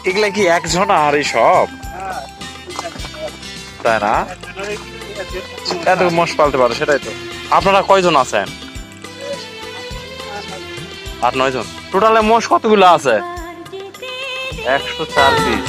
এগুলা কি একজন আর এই সব, তাই না? এত মোষ পালতে পারে, সেটাই তো। আপনারা কয়জন আছেন? 8-9 জন। টোটালে মোষ কতগুলো আছে? 104 পিস।